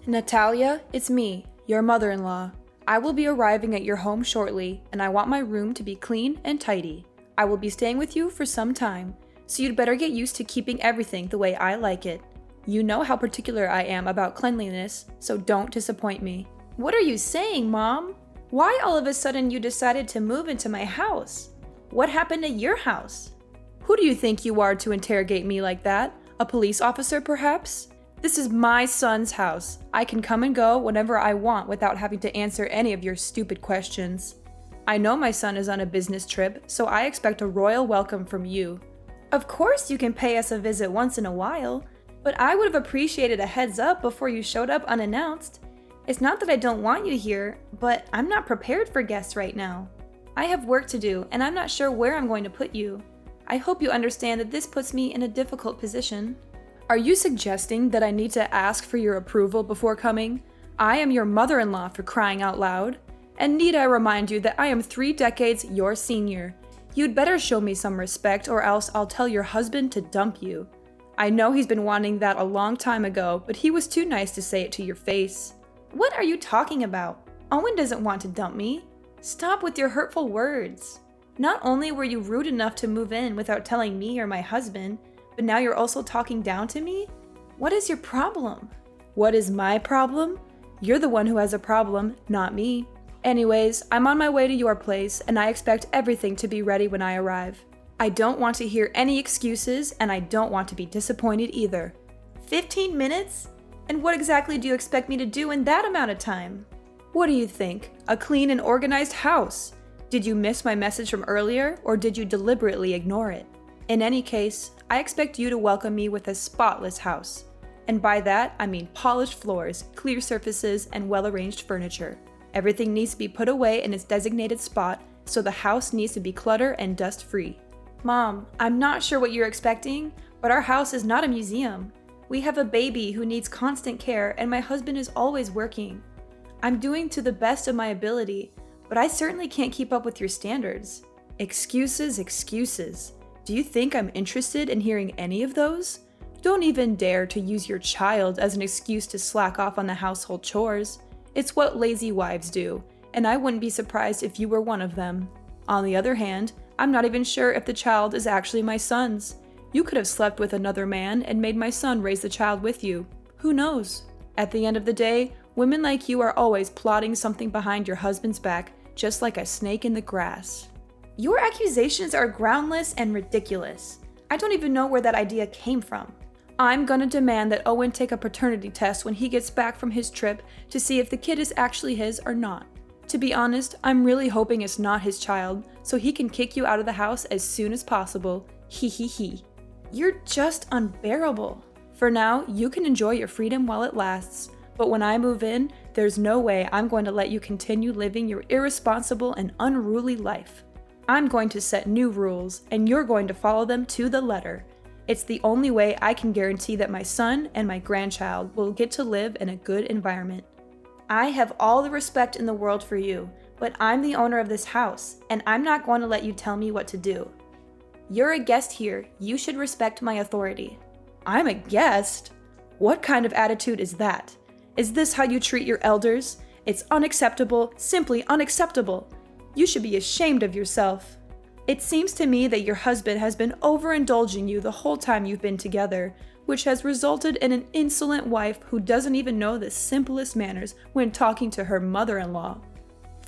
Natalia, it's me, your mother-in-law. I will be arriving at your home shortly, and I want my room to be clean and tidy. I will be staying with you for some time, so you'd better get used to keeping everything the way I like it. You know how particular I am about cleanliness, so don't disappoint me. What are you saying, Mom? Why all of a sudden you decided to move into my house? What happened at your house? Who do you think you are to interrogate me like that? A police officer, perhaps? This is my son's house. I can come and go whenever I want without having to answer any of your stupid questions. I know my son is on a business trip, so I expect a royal welcome from you. Of course you can pay us a visit once in a while, but I would have appreciated a heads up before you showed up unannounced. It's not that I don't want you here, but I'm not prepared for guests right now. I have work to do, and I'm not sure where I'm going to put you. I hope you understand that this puts me in a difficult position. Are you suggesting that I need to ask for your approval before coming? I am your mother-in-law, for crying out loud. And need I remind you that I am 3 decades your senior? You'd better show me some respect, or else I'll tell your husband to dump you. I know he's been wanting that a long time ago, but he was too nice to say it to your face. What are you talking about? Owen doesn't want to dump me. Stop with your hurtful words. Not only were you rude enough to move in without telling me or my husband, but now you're also talking down to me? What is your problem? What is my problem? You're the one who has a problem, not me. Anyways, I'm on my way to your place, and I expect everything to be ready when I arrive. I don't want to hear any excuses, and I don't want to be disappointed either. 15 minutes? And what exactly do you expect me to do in that amount of time? What do you think? A clean and organized house? Did you miss my message from earlier, or did you deliberately ignore it? In any case, I expect you to welcome me with a spotless house. And by that, I mean polished floors, clear surfaces, and well-arranged furniture. Everything needs to be put away in its designated spot, so the house needs to be clutter and dust-free. Mom, I'm not sure what you're expecting, but our house is not a museum. We have a baby who needs constant care, and my husband is always working. I'm doing to the best of my ability, but I certainly can't keep up with your standards. Excuses, excuses. Do you think I'm interested in hearing any of those? Don't even dare to use your child as an excuse to slack off on the household chores. It's what lazy wives do, and I wouldn't be surprised if you were one of them. On the other hand, I'm not even sure if the child is actually my son's. You could have slept with another man and made my son raise the child with you. Who knows? At the end of the day, women like you are always plotting something behind your husband's back, just like a snake in the grass. Your accusations are groundless and ridiculous. I don't even know where that idea came from. I'm gonna demand that Owen take a paternity test when he gets back from his trip to see if the kid is actually his or not. To be honest, I'm really hoping it's not his child, so he can kick you out of the house as soon as possible. He. You're just unbearable. For now, you can enjoy your freedom while it lasts, but when I move in, there's no way I'm going to let you continue living your irresponsible and unruly life. I'm going to set new rules, and you're going to follow them to the letter. It's the only way I can guarantee that my son and my grandchild will get to live in a good environment. I have all the respect in the world for you, but I'm the owner of this house, and I'm not going to let you tell me what to do. You're a guest here. You should respect my authority. I'm a guest? What kind of attitude is that? Is this how you treat your elders? It's unacceptable, simply unacceptable. You should be ashamed of yourself. It seems to me that your husband has been overindulging you the whole time you've been together, which has resulted in an insolent wife who doesn't even know the simplest manners when talking to her mother-in-law.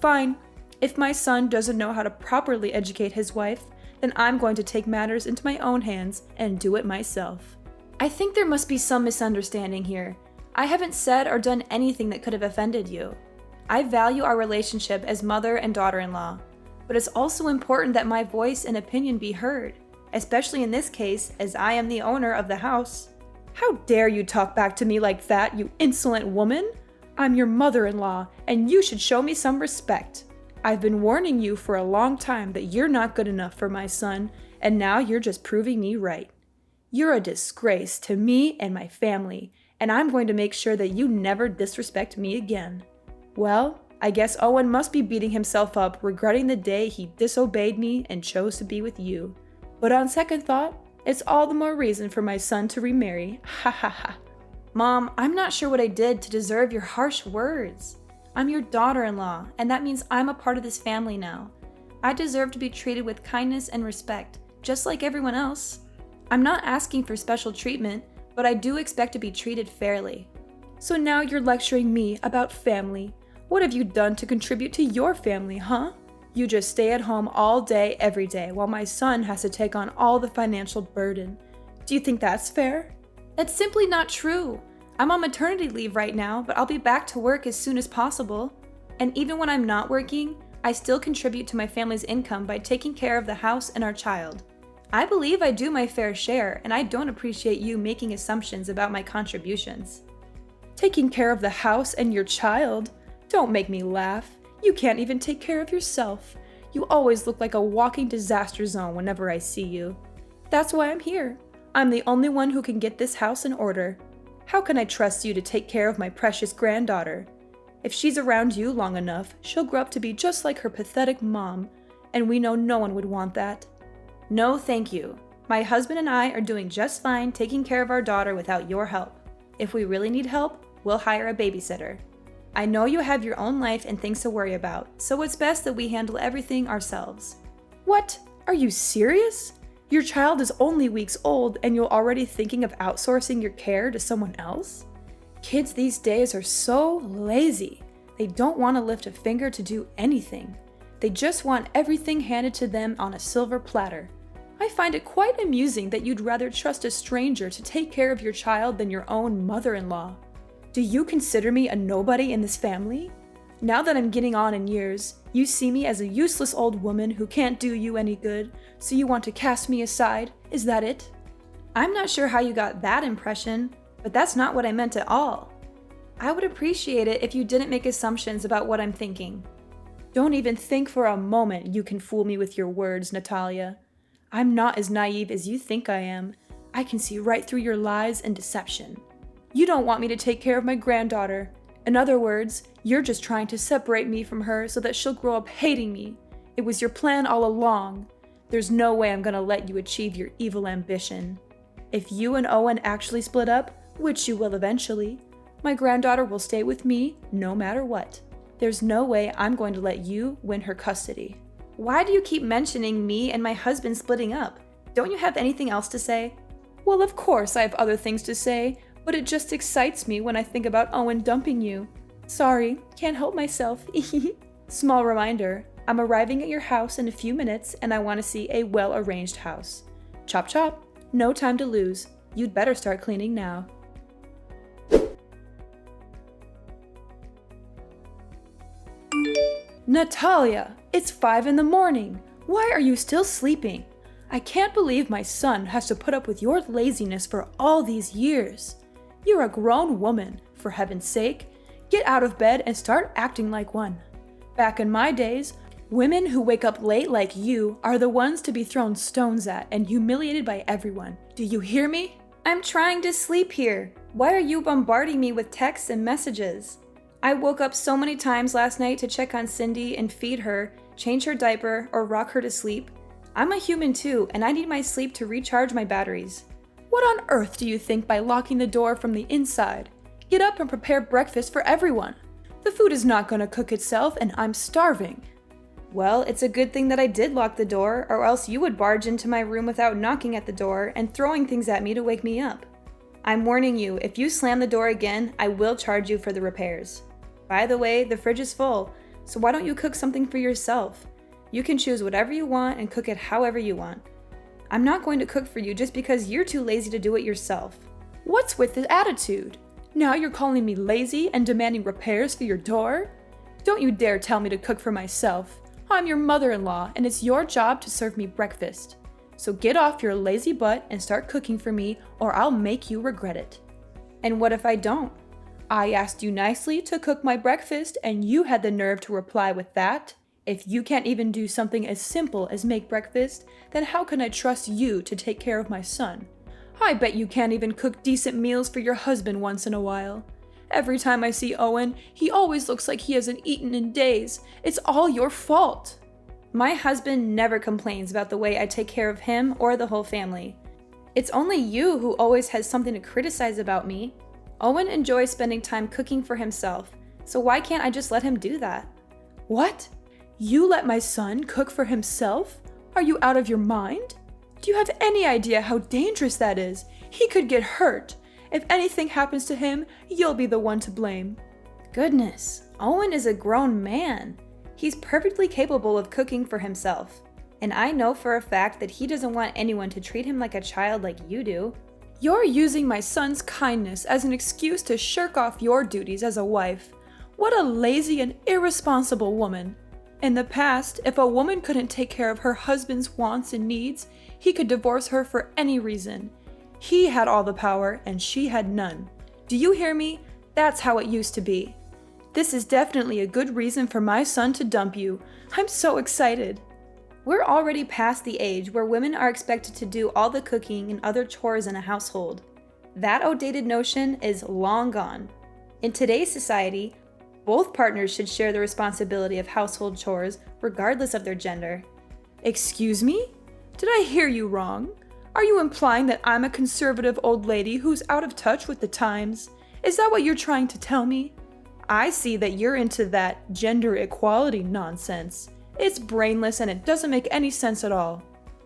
Fine. If my son doesn't know how to properly educate his wife, then I'm going to take matters into my own hands and do it myself. I think there must be some misunderstanding here. I haven't said or done anything that could have offended you. I value our relationship as mother and daughter-in-law, but it's also important that my voice and opinion be heard, especially in this case, as I am the owner of the house. How dare you talk back to me like that, you insolent woman? I'm your mother-in-law, and you should show me some respect. I've been warning you for a long time that you're not good enough for my son, and now you're just proving me right. You're a disgrace to me and my family, and I'm going to make sure that you never disrespect me again. Well, I guess Owen must be beating himself up, regretting the day he disobeyed me and chose to be with you. But on second thought, it's all the more reason for my son to remarry. Ha ha ha. Mom, I'm not sure what I did to deserve your harsh words. I'm your daughter-in-law, and that means I'm a part of this family now. I deserve to be treated with kindness and respect, just like everyone else. I'm not asking for special treatment, but I do expect to be treated fairly. So now you're lecturing me about family. What have you done to contribute to your family, huh? You just stay at home all day, every day, while my son has to take on all the financial burden. Do you think that's fair? That's simply not true. I'm on maternity leave right now, but I'll be back to work as soon as possible. And even when I'm not working, I still contribute to my family's income by taking care of the house and our child. I believe I do my fair share, and I don't appreciate you making assumptions about my contributions. Taking care of the house and your child? Don't make me laugh. You can't even take care of yourself. You always look like a walking disaster zone whenever I see you. That's why I'm here. I'm the only one who can get this house in order. How can I trust you to take care of my precious granddaughter? If she's around you long enough, she'll grow up to be just like her pathetic mom, and we know no one would want that. No, thank you. My husband and I are doing just fine taking care of our daughter without your help. If we really need help, we'll hire a babysitter. I know you have your own life and things to worry about, so it's best that we handle everything ourselves. What? Are you serious? Your child is only weeks old and you're already thinking of outsourcing your care to someone else? Kids these days are so lazy. They don't want to lift a finger to do anything. They just want everything handed to them on a silver platter. I find it quite amusing that you'd rather trust a stranger to take care of your child than your own mother-in-law. Do you consider me a nobody in this family? Now that I'm getting on in years, you see me as a useless old woman who can't do you any good, so you want to cast me aside? Is that it? I'm not sure how you got that impression, but that's not what I meant at all. I would appreciate it if you didn't make assumptions about what I'm thinking. Don't even think for a moment you can fool me with your words, Natalia. I'm not as naive as you think I am. I can see right through your lies and deception. You don't want me to take care of my granddaughter. In other words, you're just trying to separate me from her so that she'll grow up hating me. It was your plan all along. There's no way I'm gonna let you achieve your evil ambition. If you and Owen actually split up, which you will eventually, my granddaughter will stay with me no matter what. There's no way I'm going to let you win her custody. Why do you keep mentioning me and my husband splitting up? Don't you have anything else to say? Well, of course I have other things to say, but it just excites me when I think about Owen dumping you. Sorry, can't help myself. Small reminder, I'm arriving at your house in a few minutes and I want to see a well-arranged house. Chop chop, no time to lose. You'd better start cleaning now. Natalia, it's 5 a.m. Why are you still sleeping? I can't believe my son has to put up with your laziness for all these years. You're a grown woman, for heaven's sake. Get out of bed and start acting like one. Back in my days, women who wake up late like you are the ones to be thrown stones at and humiliated by everyone. Do you hear me? I'm trying to sleep here. Why are you bombarding me with texts and messages? I woke up so many times last night to check on Cindy and feed her, change her diaper, or rock her to sleep. I'm a human too, and I need my sleep to recharge my batteries. What on earth do you think by locking the door from the inside? Get up and prepare breakfast for everyone. The food is not going to cook itself, and I'm starving. Well, it's a good thing that I did lock the door, or else you would barge into my room without knocking at the door and throwing things at me to wake me up. I'm warning you, if you slam the door again, I will charge you for the repairs. By the way, the fridge is full, so why don't you cook something for yourself? You can choose whatever you want and cook it however you want. I'm not going to cook for you just because you're too lazy to do it yourself. What's with the attitude? Now you're calling me lazy and demanding repairs for your door? Don't you dare tell me to cook for myself. I'm your mother-in-law and it's your job to serve me breakfast. So get off your lazy butt and start cooking for me or I'll make you regret it. And what if I don't? I asked you nicely to cook my breakfast and you had the nerve to reply with that? If you can't even do something as simple as make breakfast, then how can I trust you to take care of my son? I bet you can't even cook decent meals for your husband once in a while. Every time I see Owen, he always looks like he hasn't eaten in days. It's all your fault. My husband never complains about the way I take care of him or the whole family. It's only you who always has something to criticize about me. Owen enjoys spending time cooking for himself, so why can't I just let him do that? What? You let my son cook for himself? Are you out of your mind? Do you have any idea how dangerous that is? He could get hurt. If anything happens to him, you'll be the one to blame. Goodness, Owen is a grown man. He's perfectly capable of cooking for himself. And I know for a fact that he doesn't want anyone to treat him like a child like you do. You're using my son's kindness as an excuse to shirk off your duties as a wife. What a lazy and irresponsible woman. In the past, if a woman couldn't take care of her husband's wants and needs, he could divorce her for any reason. He had all the power and she had none. Do you hear me? That's how it used to be. This is definitely a good reason for my son to dump you. I'm so excited. We're already past the age where women are expected to do all the cooking and other chores in a household. That outdated notion is long gone. In today's society, both partners should share the responsibility of household chores regardless of their gender. Excuse me? Did I hear you wrong? Are you implying that I'm a conservative old lady who's out of touch with the times? Is that what you're trying to tell me? I see that you're into that gender equality nonsense. It's brainless and it doesn't make any sense at all.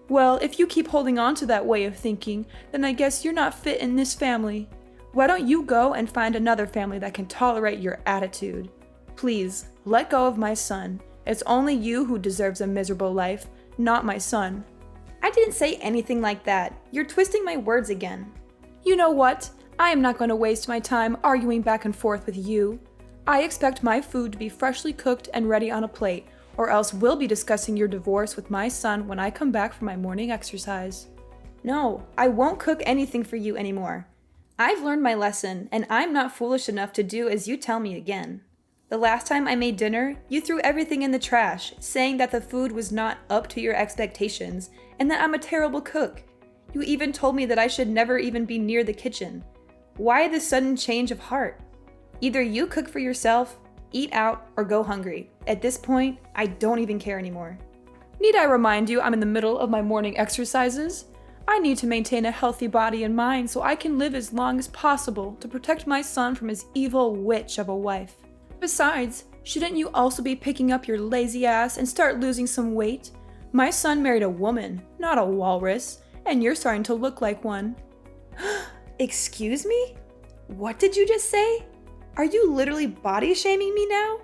Well, if you keep holding on to that way of thinking, then I guess you're not fit in this family. Why don't you go and find another family that can tolerate your attitude? Please, let go of my son. It's only you who deserves a miserable life, not my son. I didn't say anything like that. You're twisting my words again. You know what? I am not going to waste my time arguing back and forth with you. I expect my food to be freshly cooked and ready on a plate, or else we'll be discussing your divorce with my son when I come back from my morning exercise. No, I won't cook anything for you anymore. I've learned my lesson, and I'm not foolish enough to do as you tell me again. The last time I made dinner, you threw everything in the trash, saying that the food was not up to your expectations, and that I'm a terrible cook. You even told me that I should never even be near the kitchen. Why this sudden change of heart? Either you cook for yourself, eat out, or go hungry. At this point, I don't even care anymore. Need I remind you I'm in the middle of my morning exercises? I need to maintain a healthy body and mind so I can live as long as possible to protect my son from his evil witch of a wife. Besides, shouldn't you also be picking up your lazy ass and start losing some weight? My son married a woman, not a walrus, and you're starting to look like one. Excuse me? What did you just say? Are you literally body shaming me now?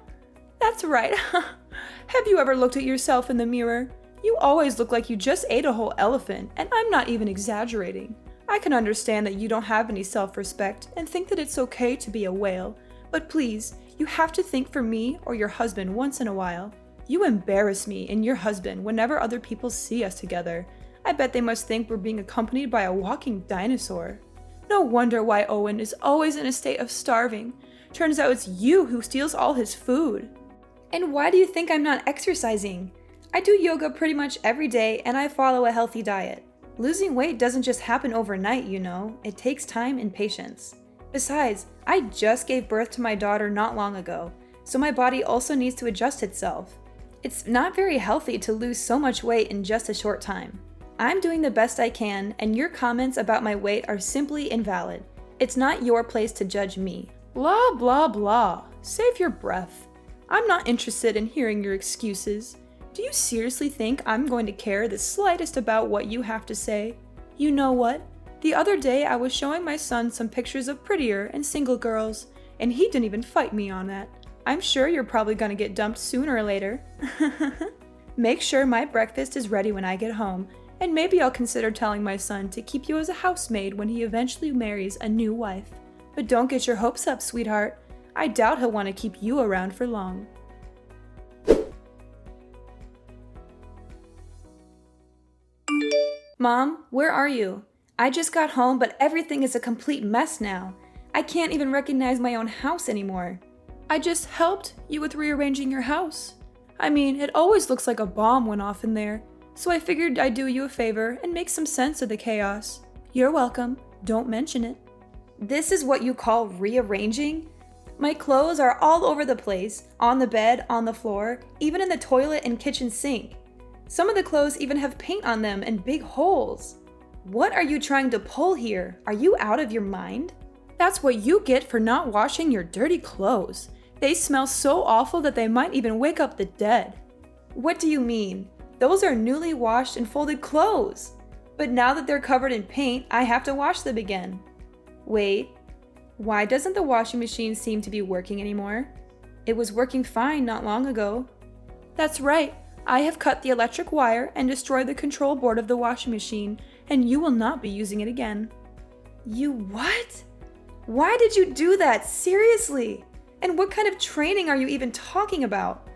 That's right. Have you ever looked at yourself in the mirror? You always look like you just ate a whole elephant, and I'm not even exaggerating. I can understand that you don't have any self-respect and think that it's okay to be a whale, but please, you have to think for me or your husband once in a while. You embarrass me and your husband whenever other people see us together. I bet they must think we're being accompanied by a walking dinosaur. No wonder why Owen is always in a state of starving. Turns out it's you who steals all his food. And why do you think I'm not exercising? I do yoga pretty much every day and I follow a healthy diet. Losing weight doesn't just happen overnight, you know. It takes time and patience. Besides, I just gave birth to my daughter not long ago, so my body also needs to adjust itself. It's not very healthy to lose so much weight in just a short time. I'm doing the best I can, and your comments about my weight are simply invalid. It's not your place to judge me. Blah, blah, blah. Save your breath. I'm not interested in hearing your excuses. Do you seriously think I'm going to care the slightest about what you have to say? You know what? The other day I was showing my son some pictures of prettier and single girls, and he didn't even fight me on that. I'm sure you're probably gonna get dumped sooner or later. Make sure my breakfast is ready when I get home, and maybe I'll consider telling my son to keep you as a housemaid when he eventually marries a new wife. But don't get your hopes up, sweetheart. I doubt he'll want to keep you around for long. Mom, where are you? I just got home, but everything is a complete mess now. I can't even recognize my own house anymore. I just helped you with rearranging your house. I mean, it always looks like a bomb went off in there, so I figured I'd do you a favor and make some sense of the chaos. You're welcome. Don't mention it. This is what you call rearranging? My clothes are all over the place, on the bed, on the floor, even in the toilet and kitchen sink. Some of the clothes even have paint on them and big holes. What are you trying to pull here? Are you out of your mind? That's what you get for not washing your dirty clothes. They smell so awful that they might even wake up the dead. What do you mean? Those are newly washed and folded clothes. But now that they're covered in paint, I have to wash them again. Wait, why doesn't the washing machine seem to be working anymore? It was working fine not long ago. That's right. I have cut the electric wire and destroyed the control board of the washing machine, and you will not be using it again. You what? Why did you do that? Seriously? And what kind of training are you even talking about?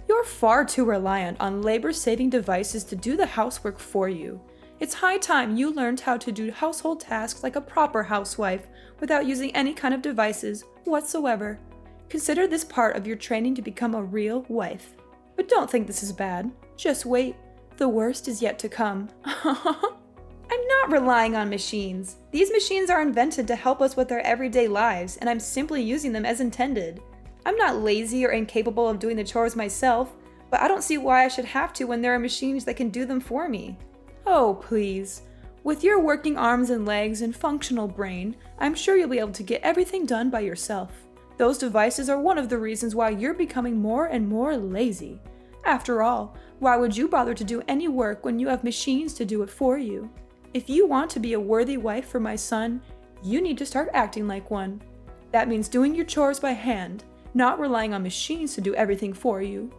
You're far too reliant on labor-saving devices to do the housework for you. It's high time you learned how to do household tasks like a proper housewife without using any kind of devices whatsoever. Consider this part of your training to become a real wife. But don't think this is bad. Just wait. The worst is yet to come. I'm not relying on machines. These machines are invented to help us with our everyday lives, and I'm simply using them as intended. I'm not lazy or incapable of doing the chores myself, but I don't see why I should have to when there are machines that can do them for me. Oh, please. With your working arms and legs and functional brain, I'm sure you'll be able to get everything done by yourself. Those devices are one of the reasons why you're becoming more and more lazy. After all, why would you bother to do any work when you have machines to do it for you? If you want to be a worthy wife for my son, you need to start acting like one. That means doing your chores by hand, not relying on machines to do everything for you.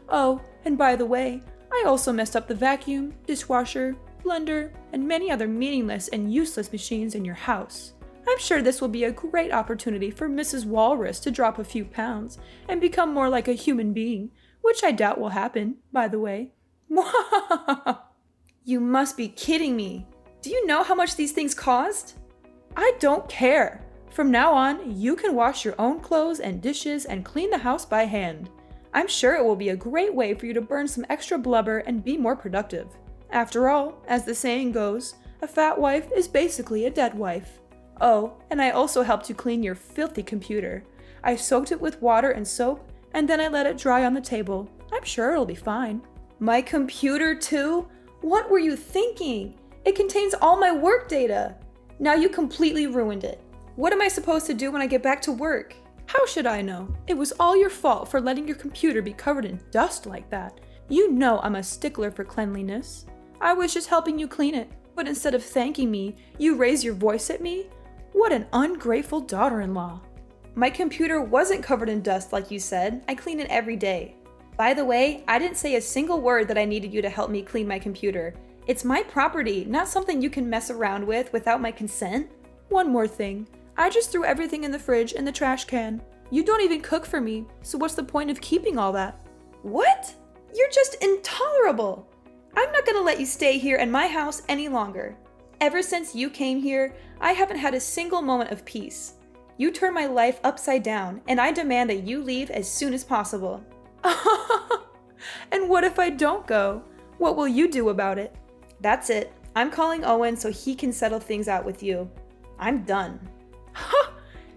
Oh, and by the way, I also messed up the vacuum, dishwasher, blender, and many other meaningless and useless machines in your house. I'm sure this will be a great opportunity for Mrs. Walrus to drop a few pounds and become more like a human being, which I doubt will happen, by the way. You must be kidding me. Do you know how much these things cost? I don't care. From now on, you can wash your own clothes and dishes and clean the house by hand. I'm sure it will be a great way for you to burn some extra blubber and be more productive. After all, as the saying goes, a fat wife is basically a dead wife. Oh, and I also helped you clean your filthy computer. I soaked it with water and soap, and then I let it dry on the table. I'm sure it'll be fine. My computer too? What were you thinking? It contains all my work data. Now you completely ruined it. What am I supposed to do when I get back to work? How should I know? It was all your fault for letting your computer be covered in dust like that. You know I'm a stickler for cleanliness. I was just helping you clean it, but instead of thanking me, you raise your voice at me? What an ungrateful daughter-in-law. My computer wasn't covered in dust like you said. I clean it every day. By the way, I didn't say a single word that I needed you to help me clean my computer. It's my property, not something you can mess around with without my consent. One more thing. I just threw everything in the fridge and the trash can. You don't even cook for me, so what's the point of keeping all that? What? You're just intolerable. I'm not gonna let you stay here in my house any longer. Ever since you came here, I haven't had a single moment of peace. You turned my life upside down, and I demand that you leave as soon as possible. And what if I don't go? What will you do about it? That's it. I'm calling Owen so he can settle things out with you. I'm done. Ha!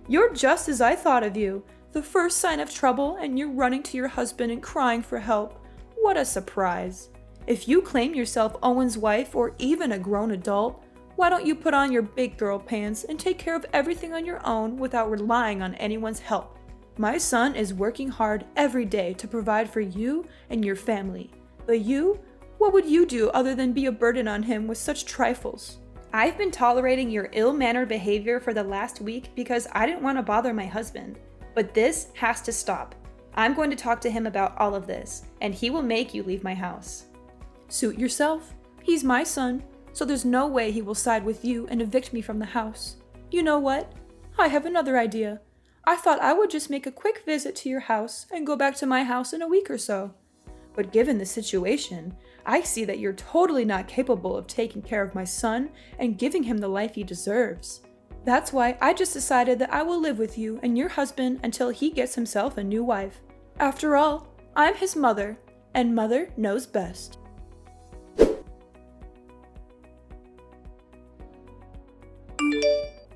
You're just as I thought of you. The first sign of trouble and you're running to your husband and crying for help. What a surprise. If you claim yourself Owen's wife or even a grown adult, why don't you put on your big girl pants and take care of everything on your own without relying on anyone's help? My son is working hard every day to provide for you and your family. But you? What would you do other than be a burden on him with such trifles? I've been tolerating your ill-mannered behavior for the last week because I didn't want to bother my husband. But this has to stop. I'm going to talk to him about all of this, and he will make you leave my house. Suit yourself. He's my son, so there's no way he will side with you and evict me from the house. You know what? I have another idea. I thought I would just make a quick visit to your house and go back to my house in a week or so. But given the situation, I see that you're totally not capable of taking care of my son and giving him the life he deserves. That's why I just decided that I will live with you and your husband until he gets himself a new wife. After all, I'm his mother, and mother knows best.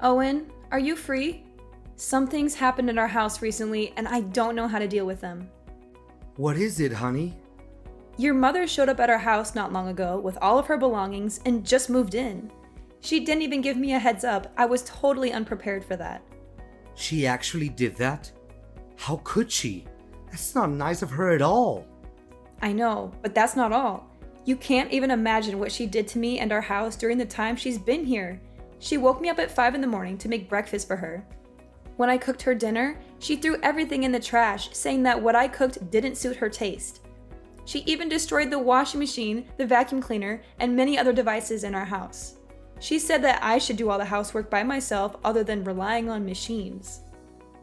Owen, are you free? Something's happened in our house recently, and I don't know how to deal with them. What is it, honey? Your mother showed up at our house not long ago with all of her belongings and just moved in. She didn't even give me a heads up. I was totally unprepared for that. She actually did that? How could she? That's not nice of her at all. I know, but that's not all. You can't even imagine what she did to me and our house during the time she's been here. She woke me up at 5 in the morning to make breakfast for her. When I cooked her dinner, she threw everything in the trash, saying that what I cooked didn't suit her taste. She even destroyed the washing machine, the vacuum cleaner, and many other devices in our house. She said that I should do all the housework by myself other than relying on machines.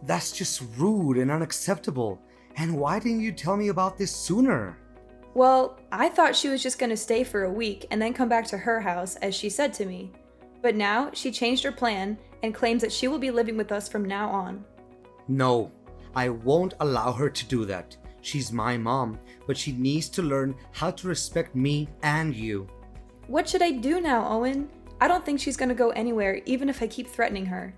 That's just rude and unacceptable. And why didn't you tell me about this sooner? Well, I thought she was just going to stay for a week and then come back to her house, as she said to me. But now she changed her plan and claims that she will be living with us from now on. No, I won't allow her to do that. She's my mom, but she needs to learn how to respect me and you. What should I do now, Owen? I don't think she's going to go anywhere, even if I keep threatening her.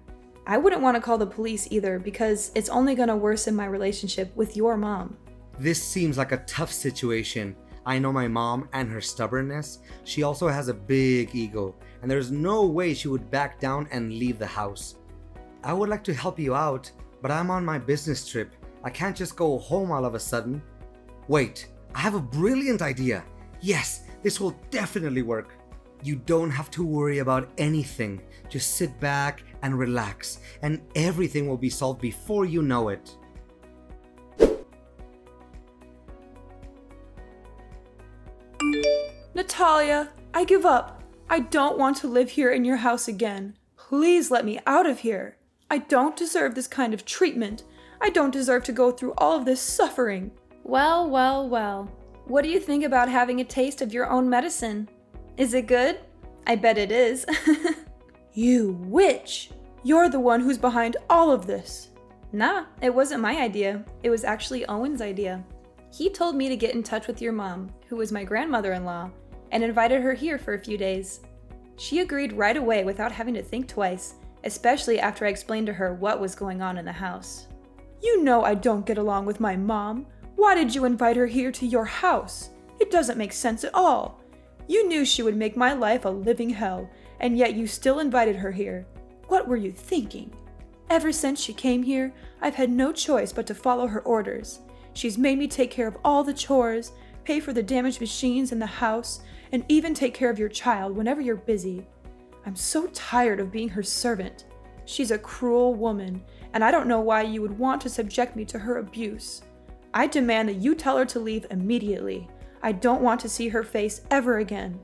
I wouldn't want to call the police either, because it's only going to worsen my relationship with your mom. This seems like a tough situation. I know my mom and her stubbornness. She also has a big ego, and there's no way she would back down and leave the house. I would like to help you out, but I'm on my business trip. I can't just go home all of a sudden. Wait, I have a brilliant idea. Yes, this will definitely work. You don't have to worry about anything. Just sit back and relax, and everything will be solved before you know it. Natalia, I give up. I don't want to live here in your house again. Please let me out of here. I don't deserve this kind of treatment. I don't deserve to go through all of this suffering. Well, well, well. What do you think about having a taste of your own medicine? Is it good? I bet it is. You witch! You're the one who's behind all of this. Nah, it wasn't my idea. It was actually Owen's idea. He told me to get in touch with your mom, who was my grandmother-in-law, and invited her here for a few days. She agreed right away without having to think twice, especially after I explained to her what was going on in the house. You know I don't get along with my mom. Why did you invite her here to your house? It doesn't make sense at all. You knew she would make my life a living hell, and yet you still invited her here. What were you thinking? Ever since she came here, I've had no choice but to follow her orders. She's made me take care of all the chores, pay for the damaged machines in the house, and even take care of your child whenever you're busy. I'm so tired of being her servant. She's a cruel woman, and I don't know why you would want to subject me to her abuse. I demand that you tell her to leave immediately. I don't want to see her face ever again.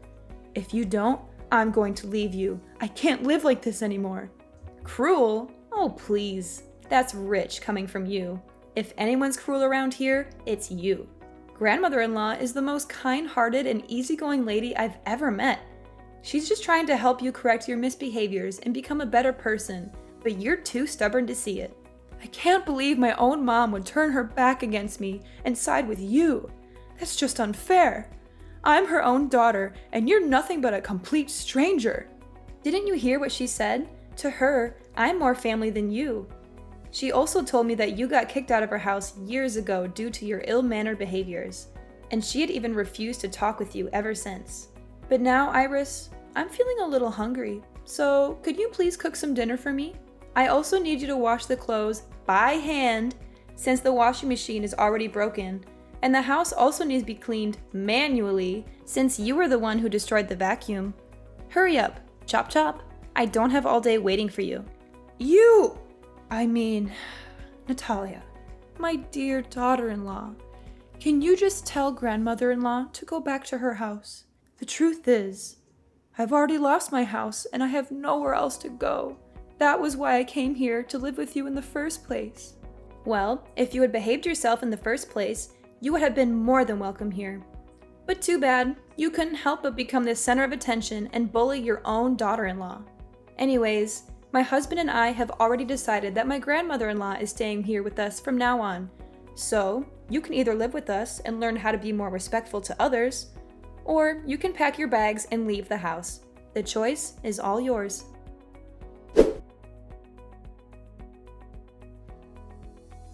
If you don't, I'm going to leave you. I can't live like this anymore. Cruel? Oh, please. That's rich coming from you. If anyone's cruel around here, it's you. Grandmother-in-law is the most kind-hearted and easygoing lady I've ever met. She's just trying to help you correct your misbehaviors and become a better person, but you're too stubborn to see it. I can't believe my own mom would turn her back against me and side with you. That's just unfair. I'm her own daughter, and you're nothing but a complete stranger. Didn't you hear what she said? To her, I'm more family than you. She also told me that you got kicked out of her house years ago due to your ill-mannered behaviors, and she had even refused to talk with you ever since. But now, Iris, I'm feeling a little hungry, so could you please cook some dinner for me? I also need you to wash the clothes by hand, since the washing machine is already broken, and the house also needs to be cleaned manually, since you were the one who destroyed the vacuum. Hurry up, chop chop. I don't have all day waiting for you. Natalia, my dear daughter-in-law, can you just tell grandmother-in-law to go back to her house? The truth is, I've already lost my house and I have nowhere else to go. That was why I came here to live with you in the first place. Well, if you had behaved yourself in the first place, you would have been more than welcome here. But too bad, you couldn't help but become the center of attention and bully your own daughter-in-law. Anyways, my husband and I have already decided that my grandmother-in-law is staying here with us from now on. So, you can either live with us and learn how to be more respectful to others, or you can pack your bags and leave the house. The choice is all yours.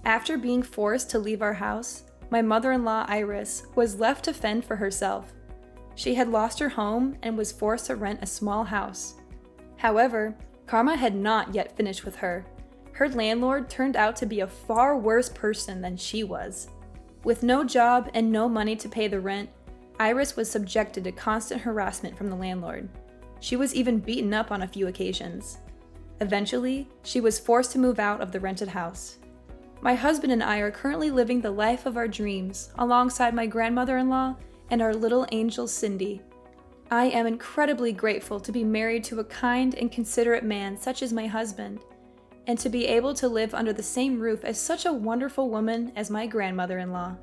After being forced to leave our house, my mother-in-law Iris was left to fend for herself. She had lost her home and was forced to rent a small house. However, karma had not yet finished with her. Her landlord turned out to be a far worse person than she was. With no job and no money to pay the rent, Iris was subjected to constant harassment from the landlord. She was even beaten up on a few occasions. Eventually, she was forced to move out of the rented house. My husband and I are currently living the life of our dreams alongside my grandmother-in-law and our little angel Cindy. I am incredibly grateful to be married to a kind and considerate man such as my husband, and to be able to live under the same roof as such a wonderful woman as my grandmother-in-law.